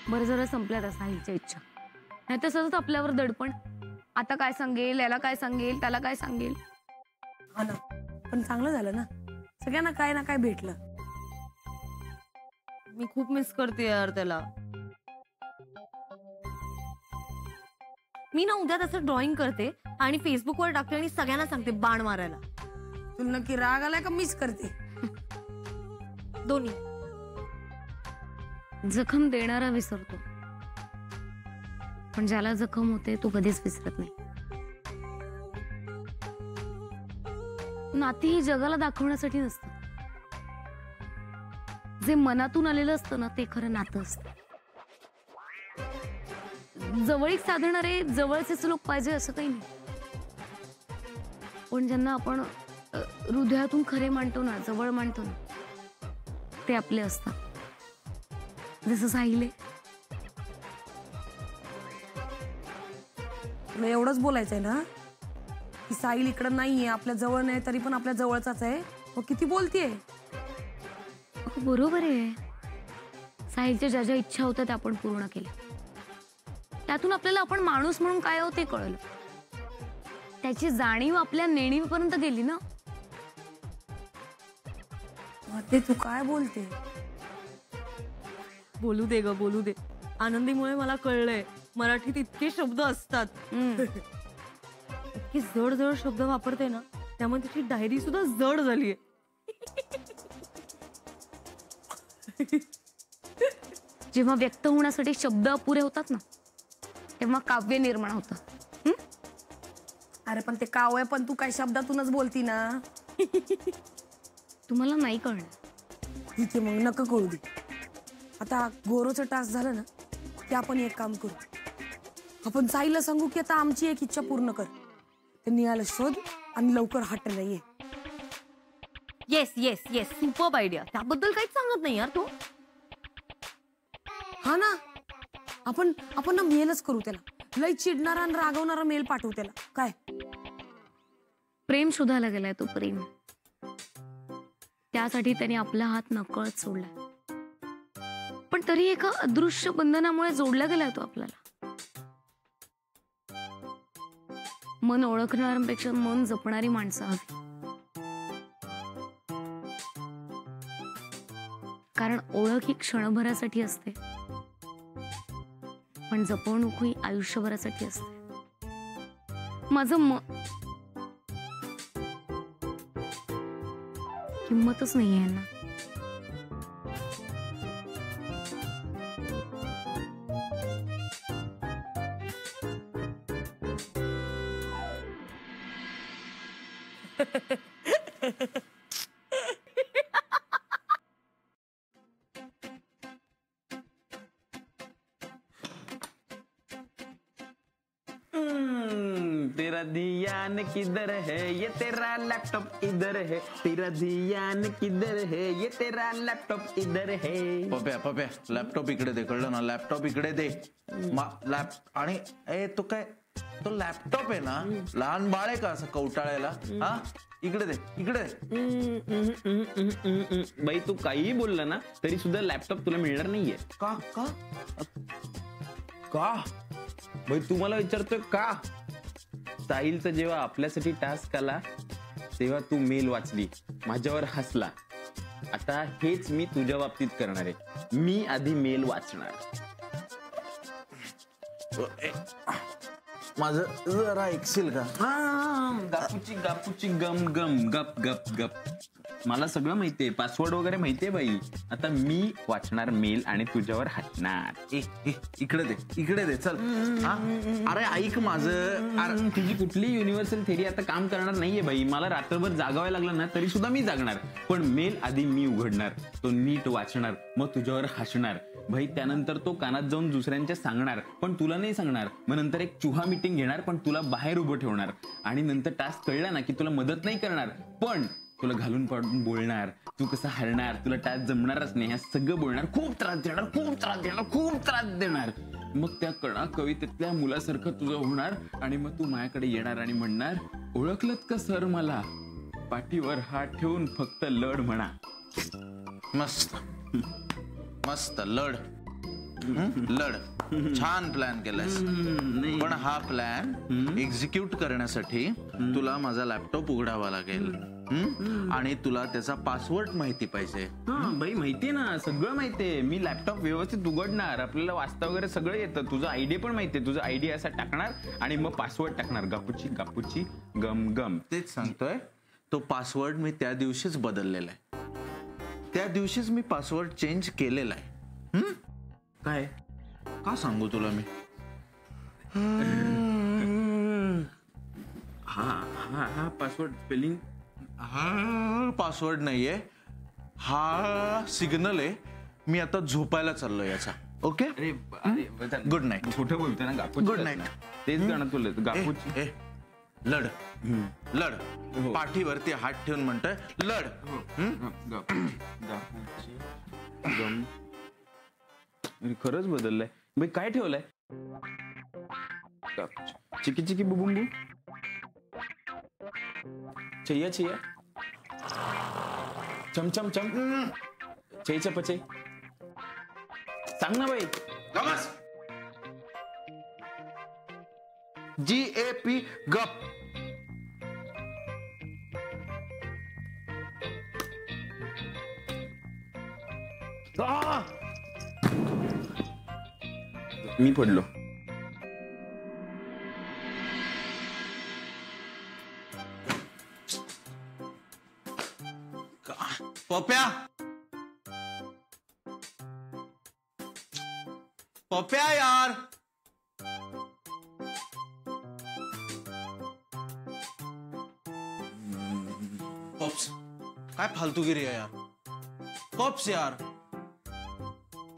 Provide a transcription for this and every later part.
बरं जरा संपल्यात असा हिच्या इच्छा, नाही तर सतत आपल्यावर दडपण. आता काय सांगेल, याला काय सांगेल, त्याला काय सांगेल. हा ना, पण चांगलं झालं ना, सगळ्यांना काय ना काय भेटलं. मी खूप मिस करते यार त्याला. मी ना उद्या त्याचं ड्रॉइंग करते आणि फेसबुकवर टाकते आणि सगळ्यांना सांगते बाण मारायला. तुला नक्की राग आलाय का मिस करते? दोन्ही. जखम देणारा विसरतो, पण ज्याला जखम होते तो कधीच विसरत नाही. नाती ही जगाला दाखवण्यासाठी नसतं, जे मनातून आलेलं असतं ना ते खरं नातं असतं. जवळीक साधणारे जवळचेच लोक पाहिजे असं काही नाही, पण ज्यांना आपण हृदयातून खरे मानतो ना, जवळ मानतो ना, ते आपले असतात. जसं साहिले. तुला एवढंच बोलायचंय ना की साहिल इकडं नाहीये, आपल्या जवळ नाही तरी पण आपल्या जवळचाच आहे. मग किती बोलतीये? बरोबर आहे. साहिलच्या ज्या ज्या इच्छा होत्या त्या आपण पूर्ण केल्या. त्यातून आपल्याला आपण माणूस म्हणून काय होते कळलं. त्याची जाणीव आपल्या नेणीपर्यंत गेली ना. ते तू काय बोलते? बोलू दे ग, बोलू दे. आनंदीमुळे मला कळलंय मराठीत इतके शब्द असतात. इतकी जड जड शब्द वापरते ना, त्यामुळे त्याची डायरी सुद्धा जड झालीये. जेव्हा व्यक्त होण्यासाठी शब्द अपुरे होतात ना, तेव्हा काव्य निर्माण होतं. अरे पण ते काव्य पण तू काय शब्दातूनच बोलती ना. तुम्हाला नाही कळणार. ठीक आहे, मग नका कळू दे. आता गोरोचं टास्क झालं ना की आपण एक काम करू, आपण साईला सांगू की आता आमची एक इच्छा पूर्ण कर. ते निळाला शोध आणि लवकर हटलं ये. Yes yes yes, superb idea. त्याबद्दल काहीच सांगत नाही यार तू. हा ना, आपण ना मेलच करू त्याला. लई चिडणारा आणि रागवणारा मेल पाठवू त्याला. काय प्रेम शोधायला गेलाय तो, प्रेम. त्यासाठी त्याने आपला हात नकळत सोडलाय, पण तरी एका अदृश्य बंधनामुळे जोडला गेलाय तो आपल्याला. मन ओळखणाऱ्यांपेक्षा मन जपणारी माणसं हवी. कारण ओळख ही क्षणभरासाठी असते, पण जपवणूक ही आयुष्यभरासाठी असते. माझं किंमतच नाहीये ना. तेरा ध्यान किधर है, ये तेरा लैपटॉप इधर है. तेरा ध्यान किधर है, ये तेरा लॅपटॉप इधर है. पप्या लॅपटॉप इकडे दे, कळलं ना. लॅपटॉप इकडे दे. आणि तो काय, तो लॅपटॉप आहे ना, लहान बाळ आहे का असं कवटाळायला? हा, इकडे दे, इकडे दे. बाई तू काहीही बोलला ना तरी सुद्धा लॅपटॉप तुला मिळणार नाहीये. का का का बाई तू मला विचारतोय का? साहिलचा जेव्हा आपल्यासाठी टास्क आला तेव्हा तू मेल वाचली, माझ्यावर हसला. आता हेच मी तुझ्या बाबतीत करणार आहे. मी आधी मेल वाचणार. माझं जरा ऐकशील का? गापूची गापूची गम गम गप गप गप. मला सगळं माहितीये, पासवर्ड वगैरे माहितीये बाई. आता मी वाचणार मेल आणि तुझ्यावर हटणार. इकडे दे, इकडे दे, चल. अरे ऐक माझं. तुझी कुठली युनिव्हर्सल थेरी आता काम करणार नाहीये बाई. मला रात्रभर जागावं लागलं ना तरी सुद्धा मी जागणार, पण मेल आधी मी उघडणार, तो नीट वाचणार, मग तुझ्यावर हसणार भाई. त्यानंतर तो कानात जाऊन दुसऱ्यांच्या सांगणार, पण तुला नाही सांगणार. मग नंतर एक चुहा मीटिंग घेणार, पण तुला बाहेर उभं ठेवणार. आणि नंतर टास्क कळला ना की तुला मदत नाही करणार, पण तुला घालून पाडून बोलणार. तू कसं हरणार, तुला टास्क जमणारच नाही, हे सगळं बोलणार. खूप त्रास देणार, खूप त्रास देणार, खूप त्रास देणार. मग त्या कणा कवितेतल्या मुलासारखं तुझं होणार. आणि मग तू माझ्याकडे येणार आणि म्हणणार, ओळखलत का सर मला? पाठीवर हात ठेवून फक्त लढ म्हणा. मस्त मस्त लढ. लढ. छान प्लॅन केलायस, पण हा प्लॅन एक्झिक्यूट करण्यासाठी तुला माझा लॅपटॉप उघडावा लागेल. आणि तुला त्याचा पासवर्ड माहिती पाहिजे. हा भाई माहितीये ना, सगळं माहितीये. मी लॅपटॉप व्यवस्थित उघडणार, आपल्याला वाचता वगैरे सगळं येतं. तुझं आयडी पण माहितीये, तुझं आयडी असा टाकणार आणि मग पासवर्ड टाकणार, गापूची गापूची गम गम. तेच सांगतोय, तो पासवर्ड मी त्या दिवशीच बदललेला आहे. त्या दिवशीच मी पासवर्ड चेंज केलेला आहे. काय का सांगू तुला मी? हा हा हा पासवर्ड स्पेलिंग हा पासवर्ड नाहीये, हा सिग्नल आहे. मी आता झोपायला चाललोय याचा. ओके, अरे अरे गुड नाईट. कुठं बोलतोय ना गापूची? Good night. तेच गाणं तुला गापूची. लढ लढ. पाठीवरती हात ठेवून म्हणतोय लढ. गापूची गम. अरे खरंच बदललंय भाई. काय ठेवलंय? चिकी चिकी बुबुंबू, छैया छैया, चम चम चम, चई चपचई. सांग ना बाई. GAP गप. मी पडलो. पप्या, पप्या यार. पप्स, काय फालतूगिरी आहे यार. पप्स यार,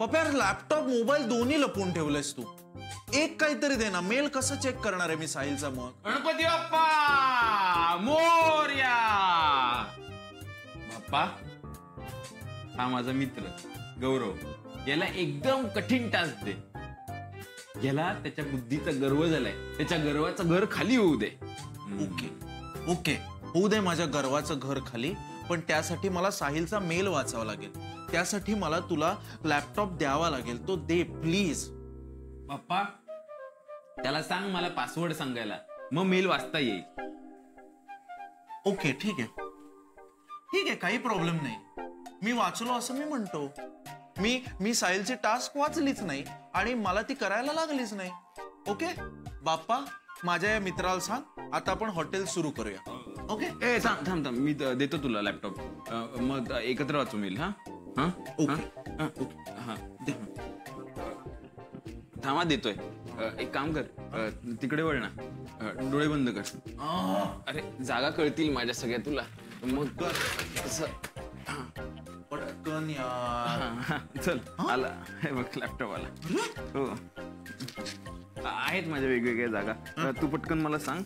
पप्या लॅपटॉप मोबाईल दोन्ही लपवून ठेवलेस तू. एक काहीतरी दे ना. मेल कसं चेक करणार आहे मी साहिलचा? मग गणपती बाप्पा मोरया. बाप्पा, हा माझा मित्र गौरव, याला एकदम कठीण टास्क दे. याला त्याच्या बुद्धीचा गर्व झालाय, त्याच्या गर्वाचं घर खाली होऊ दे. ओके ओके, होऊ दे माझ्या गर्वाचं घर खाली, पण त्यासाठी मला साहिलचा मेल वाचावा लागेल. त्यासाठी मला तुला लॅपटॉप द्यावा लागेल. तो दे प्लीज. बाप्पा, त्याला सांग मला पासवर्ड सांगायला, मग मेल वाचता येईल. ओके ठीक आहे, ठीक आहे, काही प्रॉब्लेम नाही. मी वाचलो असं मी म्हणतो. मी साहिलची टास्क वाचलीच नाही आणि मला ती करायला लागलीच नाही. ओके बाप्पा, माझ्या या मित्राला सांग आता आपण हॉटेल सुरू करूया. ओके ए थांब थांब थांब, मी देतो तुला लॅपटॉप. मग एकत्र वाचू मेल. हा हा ओके हा दे. थांबा देतोय. एक काम कर, तिकडे वळ ना, डोळे बंद कर. अरे जागा कळतील माझ्या सगळ्या तुला. मग पटकन यार. चल आला हे बघ लॅपटॉप आला. हो आहेत माझ्या वेगवेगळ्या जागा. तू पटकन मला सांग,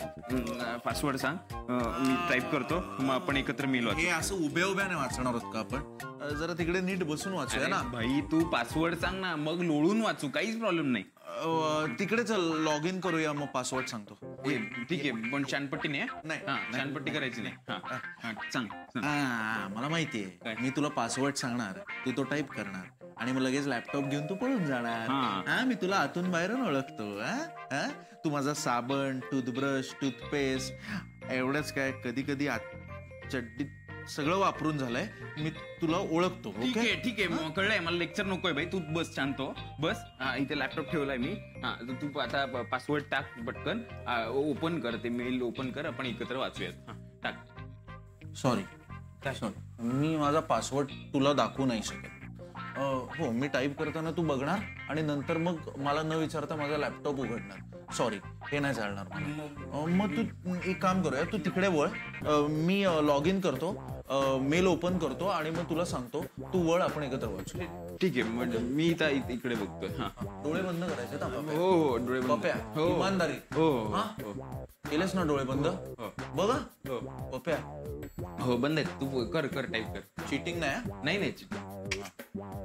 पासवर्ड सांग, मी टाईप करतो, मग आपण एकत्र मेल वाचू. हे असं उभ्या उभ्याने वाचणार आहोत का आपण? जरा तिकडे नीट बसून वाचूया ना. भाई तू पासवर्ड सांग ना, मग लोळून वाचू, काहीच प्रॉब्लेम नाही. तिकडे चल, लॉग इन करूया, मग पासवर्ड सांगतो. ठीक आहे, पण शानपट्टी नाही. नाही. शानपट्टी करायची नाही. सांग. मला माहितीये, मी तुला पासवर्ड सांगणार, तू तो टाईप करणार आणि मग लगेच लॅपटॉप घेऊन तू पळून जाणार. मी तुला आतून बाहेरून ओळखतो. तू माझा साबण, टूथब्रश, टूथपेस्ट एवढंच काय, कधी कधी चड्डी सगळं वापरून झालंय. मी तुला ओळखतो. ठीक आहे ठीक आहे, मग कळलंय मला. लेक्चर नकोय भाई, तू बस शांत हो, बस. इथे लॅपटॉप ठेवलाय मी. तू आता पासवर्ड टाक पटकन, ओपन कर ते मेल, ओपन कर, आपण एकत्र वाचूयात. टाक. सॉरी, मी माझा पासवर्ड तुला दाखवू नाही शकत. हो, मी टाईप करताना तू बघणार आणि नंतर मग मला न विचारता माझा लॅपटॉप उघडणार. सॉरी, हे नाही चालणार मला. मग तू एक काम करूया, तू तिकडे वळ, मी लॉग इन करतो, मेल ओपन करतो आणि मग तुला सांगतो, तू वळ, आपण एकत्र वाचू. ठीक आहे, मग मी इकडे बघतोय. डोळे बंद करायचे ना? हो डोळे बंद. पप्या, इमानदारी. हो केलेस ना डोळे बंद? बघा पप्या. हो बंद आहेत. तू कर टाईप कर. चिटिंग नाही? नाही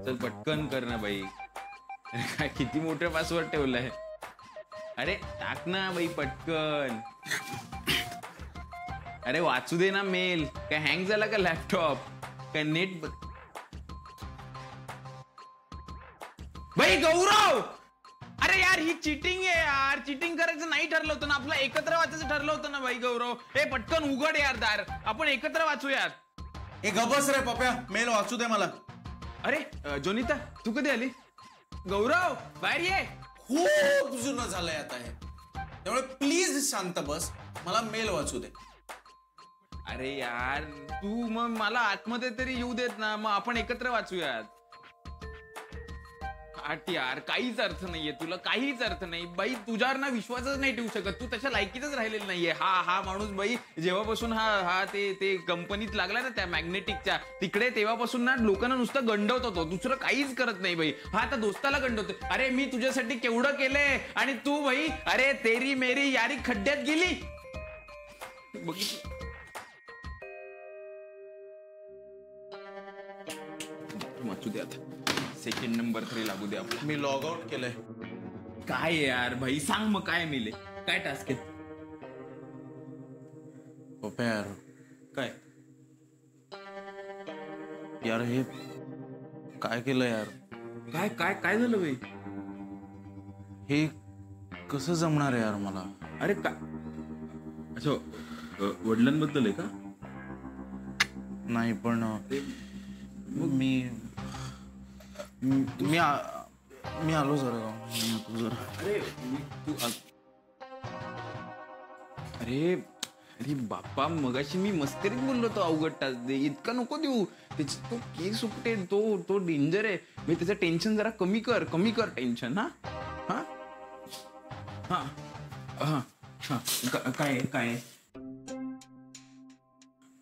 चल पटकन कर ना बाई. अरे काय किती मोठं पासवर्ड ठेवलंय. अरे टाक ना बाई पटकन. अरे वाचू दे ना मेल. काय हँग झाला का लॅपटॉप? काय नेट भाई गौरव, अरे यार ही चिटिंग आहे यार. चिटिंग करायचं नाही ठरलं होतं ना, आपलं एकत्र वाचायचं ठरलं होतं ना भाई गौरव. हे पटकन उघड यार दार, आपण एकत्र वाचूयात. हे गबस रे पप्या, मेल वाचू दे मला. अरे जोनिता तू कधी आली? गौरव बाहेर ये. खूप जुनं झालंय आता हे, त्यामुळे प्लीज शांत बस, मला मेल वाचू दे. अरे यार तू मग मला आतमध्ये तरी येऊ देत ना, मग आपण एकत्र वाचूयात. आठ यार, काहीच अर्थ नाहीये तुला, काहीच अर्थ नाही बाई. तुझ्यावर ना विश्वासच नाही ठेवू शकत, तू तशा लायकीतच राहिलेला नाहीये. हा माणूस बाई जेव्हापासून हा ते कंपनीत लागला ना त्या मॅग्नेटिकच्या तिकडे, तेव्हापासून ना लोकांना नुसतं गंडवत होतो, दुसरं काहीच करत नाही बाई. हा आता दोस्ताला गंडवतो. अरे मी तुझ्यासाठी केवढं केलंय आणि तू बाई अरे तेरी मेरी यारी खड्ड्यात गेली. बघितलं वाचू दे आता, सेकंड नंबर 3 लागू दे आपण. मी लॉग आउट केलंय. काय यार भाई, सांग मग काय मिले, काय टास्क आहे? पप्या यार, काय यार हे काय केलं यार? काय काय काय झालं भाई? हे कसं जमणार आहे यार मला? अरे काय अच्छा, वडिलांबद्दल आहे का? नाही पण मी आलो जरा. अरे अरे बाप्पा, मगाशी मी मस्करीत बोललो होतो अवघड टास्क दे, इतका नको देऊ. तो केस उपटेल, तो डेंजर आहे भाई. त्याचं टेन्शन जरा कमी कर टेन्शन. हा हा हा हा हा काय काय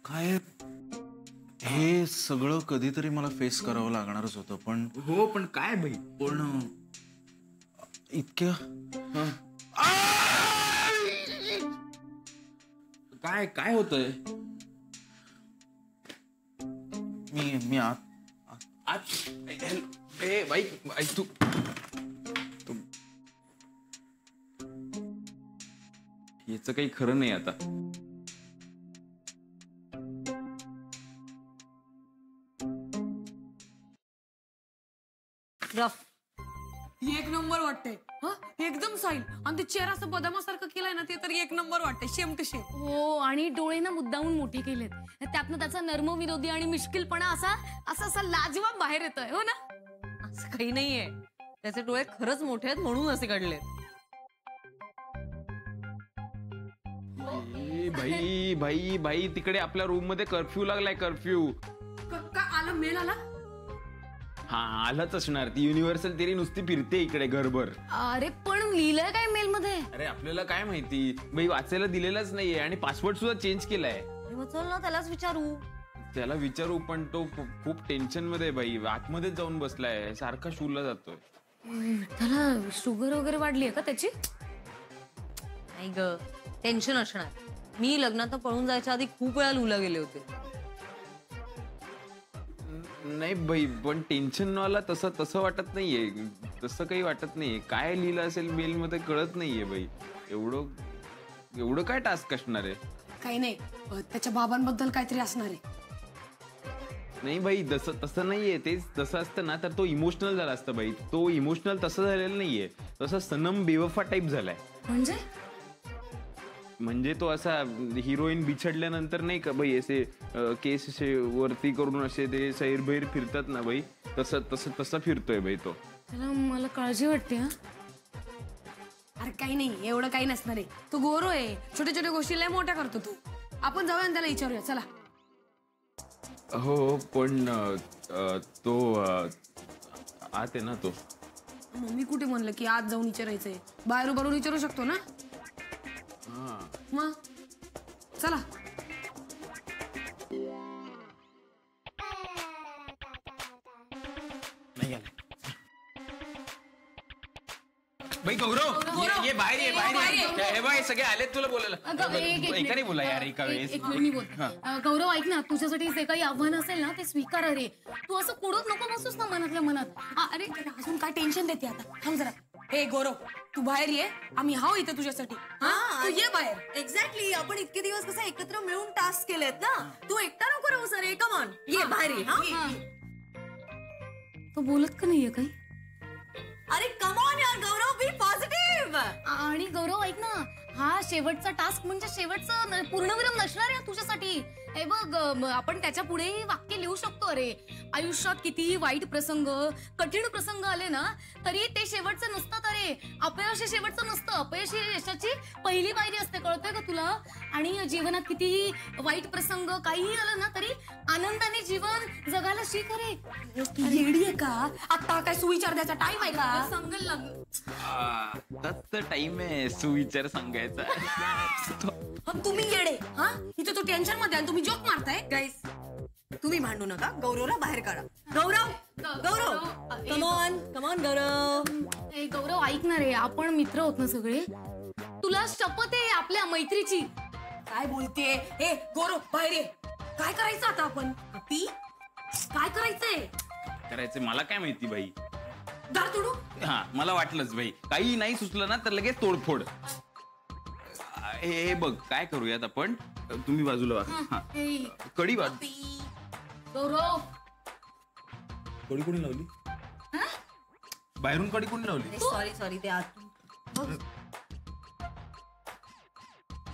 काय हे सगळं कधीतरी मला फेस करावं लागणारच होतं, पण हो पण काय भाई? पण इतक्या काय काय होतंय? मी आत ए भाई तू याचं काही खरं नाही आता. रफ एक नंबर वाटतंय. हा एकदम साईल, आणि ते चेहरा असं बदामासारखं केलंय ना, ते तर एक नंबर वाटतंय, शेम टू शेम. हो, आणि डोळे ना मुद्दामून मोठे केलेत, त्यातनं त्याचा नर्म विरोधी आणि मिश्किलपणा असा लाजवाब बाहेर येतोय. हो ना? असं काही नाहीये, त्याचे डोळे खरंच मोठे आहेत म्हणून असे काढले. भाई भाई भाई तिकडे आपल्या रूम मध्ये कर्फ्यू लागलाय, कर्फ्यू. का आला मेल आला? हा आलाच असणार. ती युनिव्हर्सल तेरी नुसती फिरते इकडे घरभर. अरे पण लिहिलंय काय मेल मध्ये? अरे आपल्याला काय माहिती बाई, वाचायला दिलेलंच नाहीये आणि पासवर्ड सुद्धा चेंज केलाय. चल ना त्यालाच विचारू. त्याला विचारू, पण तो खूप टेन्शन मध्ये बाई, आतमध्येच जाऊन बसलाय, सारखा शूला जातोय. त्याला शुगर वगैरे वाढली का त्याची? नाही ग, टेन्शन असणार. मी लग्नात पळून जायच्या आधी खूप वेळा लुला गेले होते. नाही बाई, पण टेन्शन वाला तसं वाटत नाहीये, तसं काही वाटत नाहीये. काय लिहिलं असेल मेल मध्ये कळत नाहीये बाई. एवढं काय टास्क असणार आहे? काही नाही, त्याच्या बाबांबद्दल काहीतरी असणार आहे. नाही बाई, तसं नाहीये. तेच तसं असतं ना तर तो इमोशनल झाला असता बाई. तो इमोशनल तसं झालेलं नाहीये, तसा सनम बेवफा टाईप झालाय. म्हणजे तो असा हिरोईन बिछडल्यानंतर नाही का बाई, असे केस असे वरती करून असे ते सैरभैर फिरतात ना बाई, तसं फिरतोय बाई तो. त्याला मला काळजी वाटते. हा अरे काही नाही, एवढं काही नसणार आहे. तू गोरो आहे, छोट्या छोट्या गोष्टी लय मोठ्या करतो तू. आपण जाऊया त्याला विचारूया, चला. हो पण तो आत आहे ना तो. मम्मी कुठे म्हणलं की आज जाऊन विचारायचंय? बाहेर उभारून विचारू शकतो ना. मग चला. नाही आला बाई. गौरव ये बाहेर ये. हे बाई सगळे आलेत तुला बोलायला. एका नाही बोला यार, एका वेळेस. एक मिनिट मी बोलते. गौरव ऐक ना, तुझ्यासाठी जे काही आव्हान असेल ना ते स्वीकार रे. तू असं कुडत नको बसूस ना मनातल्या मनात. अरे अजून काय टेन्शन देते आता? थांब जरा. हे गौरव, तू बाहेर ये, आम्ही हाव इथे तुझ्यासाठी. तू ये बाहेर. एक्झॅक्टली, आपण इतके दिवस कसं एकत्र मिळून टास्क केलेत ना, तू एकटा नको राहू सर. कम ऑन, ये बाहेर ये. तो बोलत का नाहीये काही? अरे कम ऑन यार गौरव, बी पॉझिटिव्ह. आणि गौरव ऐक ना, हा शेवटचा टास्क म्हणजे शेवटचं पूर्णविराम नसणार आहे तुझ्यासाठी. हे बघ आपण त्याच्या पुढेही वाक्य लिहू शकतो. अरे आयुष्यात कितीही वाईट प्रसंग, कठीण प्रसंग आले ना तरी ते शेवटचं नसतात. अरे अपयश हे शेवटचं नसतं. अपयश ही यशाची पहिली पायरी असते, कळतंय का तुला? आणि जीवनात कितीही वाईट प्रसंग काहीही आलं ना तरी आनंदाने जीवन जगायला शिक. अरे येडी आहे का? आता काय सुविचार द्यायचा टाइम आहे का? सांगायला लागलं. तसं टाइम आहे सुविचार सांगायचा. तुम्ही येडे हा? इथे तो टेन्शन मध्ये आणि तुम्ही जोक मारताय. गाईस तुम्ही भांडू नका, गौरवला बाहेर काढा. गौरव गौरव कम ऑन गौरव. ए, गौरव ऐकणार आहे, आपण मित्र होत ना सगळे. तुला शपथ आहे आपल्या मैत्रीची. काय बोलते? ए गौरव बाहेर ये. काय करायचं आता आपण? पी काय करायचंय? करायचं मला काय माहिती भाई. दार तोडू? हा मला वाटलंच भाई, काही नाही सुचलं ना तर लगेच तोडफोड. हे बघ काय करूयात आपण, तुम्ही बाजूला व्हा. हा. ए, कडी वाज. गौरव कडी कोणी लावली? बाहेरून कडी कोणी लावली? सॉरी ते आत.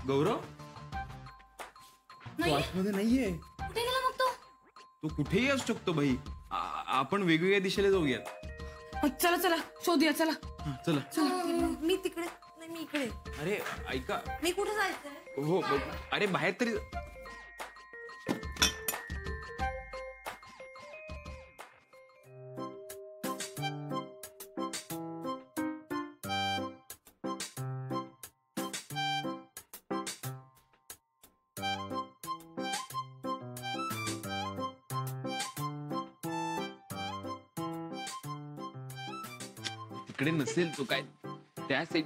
गौरव नाही आतमध्ये नाहीये. कुठे गेला मग तो? तो कुठेही असू शकतो भाई. आपण वेगवेगळ्या दिशेला जाऊयात. चला चला शोधूया चला. हा, चला. मी तिकडे नाही, मी इकडे. अरे ऐका. मी कुठे जायचंय? हो अरे बाहेर तरी. तिकडे नसेल तो काय त्या साईड.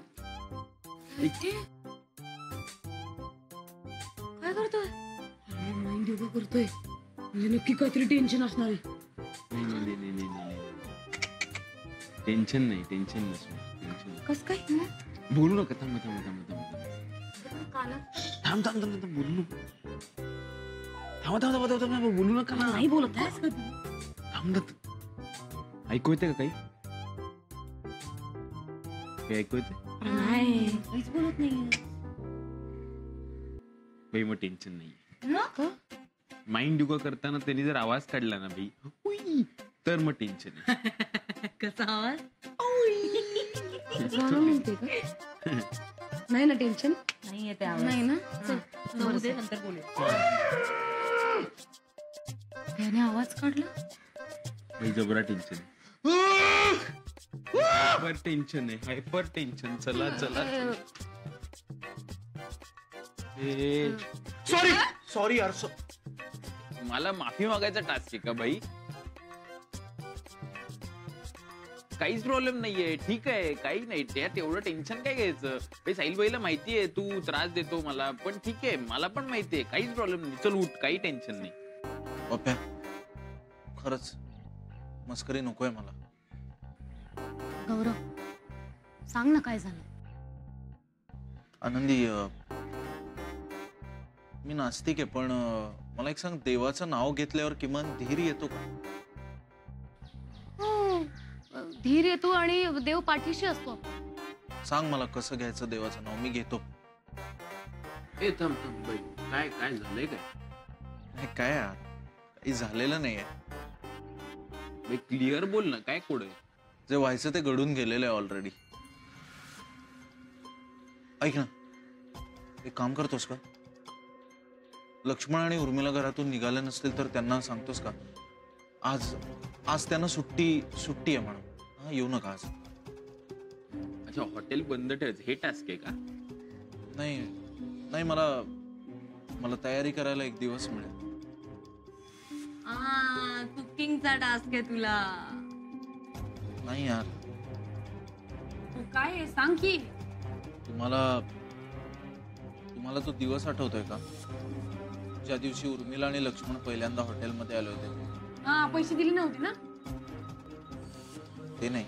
काय करतोय? माइंड योगा करतोय म्हणजे नक्की काहीतरी टेन्शन असणार आहे. टेन्शन नाही टेन्शन नसणार. कस काय? बोलू नका. थांब बोलू नका. थांब बोलू नका ना. नाही बोलत आहेस का? थांब. ऐकू येते का काही? ऐकू येते? नाही काहीच बोलत नाही. भाई मग टेन्शन नाही. माइंड योगा करताना त्यांनी जर आवाज काढला ना भाई हुई, तर मग टेन्शन आहे. कसा आवाज? नाही ना टेन्शन. नाही येते आवाज. नाही ना? चल जाऊ दे, नंतर बोलू. त्याने आवाज काढला. भाई जबरा टेन्शन हायपर टेन्शन आहे. Hyper tension. चला सॉरी यार. मला माफी मागायचा टास्क आहे का भाई? काहीच प्रॉब्लेम नाहीये. ठीक आहे काही नाही. त्यात एवढं टेन्शन काय घ्यायचं? भाई साहिल भाईला माहितीये तू त्रास देतो मला, पण ठीक आहे मला पण माहितीये काहीच प्रॉब्लेम नाही. चल उठ, काही टेन्शन नाही. पप्प्या खरंच मस्करी नकोय मला. गौरव सांग ना काय झालं? आनंदी मी नास्तिक आहे, पण मला एक सांग, देवाचं नाव घेतल्यावर किमान धीर येतो का? धीर येतो आणि देव पाठीशी असतो. सांग मला कसं घ्यायचं देवाचं नाव, मी घेतो. ए थांब भाई, काय काय झालंय काय? नाही काय यार, काही झालेलं नाहीये. क्लिअर बोल ना, काय कोड आहे? जे व्हायचं ते घडून गेलेलं आहे ऑलरेडी. ऐक ना, एक काम करतोस का? लक्ष्मण आणि उर्मिला घरातून निघाले नसतील तर त्यांना सांगतोस का आज त्यांना सुट्टी आहे म्हणून. हा येऊ नका आज. अच्छा हॉटेल बंद ठेवायचं हे टास्क आहे का? नाही मला तयारी करायला एक दिवस मिळेल. कुकिंगचा टास्क आहे तुला. नाही यार, काय सांग की. तुम्हाला तो दिवस आठवतोय का ज्या दिवशी उर्मिला आणि लक्ष्मण पहिल्यांदा हॉटेलमध्ये आले होते? पैसे दिले नव्हते ना? ते नाही,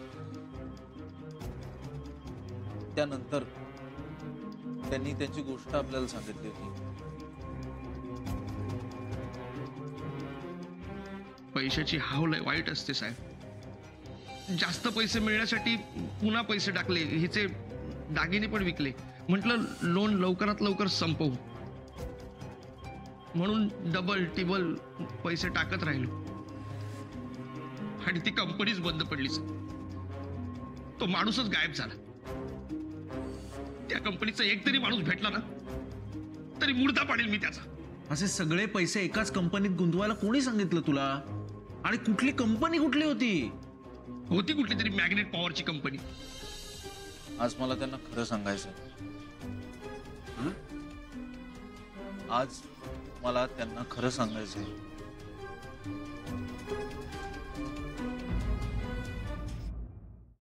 त्यानंतर त्यांनी त्यांची गोष्ट आपल्याला सांगितली होती. पैशाची हाव लय वाईट असते साहेब. जास्त पैसे मिळण्यासाठी पुन्हा पैसे टाकले, हिचे दागिने पण विकले. म्हटलं लोन लवकरात लवकर संपवू, म्हणून डबल टिबल पैसे टाकत राहिलो आणि ती कंपनीच बंद पडली सर. तो माणूसच गायब झाला. त्या कंपनीचा एक तरी माणूस भेटला ना तरी मुर्दा पाडेल मी त्याचा. असे सगळे पैसे एकाच कंपनीत गुंतवायला कोणी सांगितलं तुला? आणि कुठली कंपनी कुठली होती? कुठली तरी मॅग्नेट पॉवरची कंपनी. आज मला त्यांना खरं सांगायचं. आज मला त्यांना खरं सांगायचंय.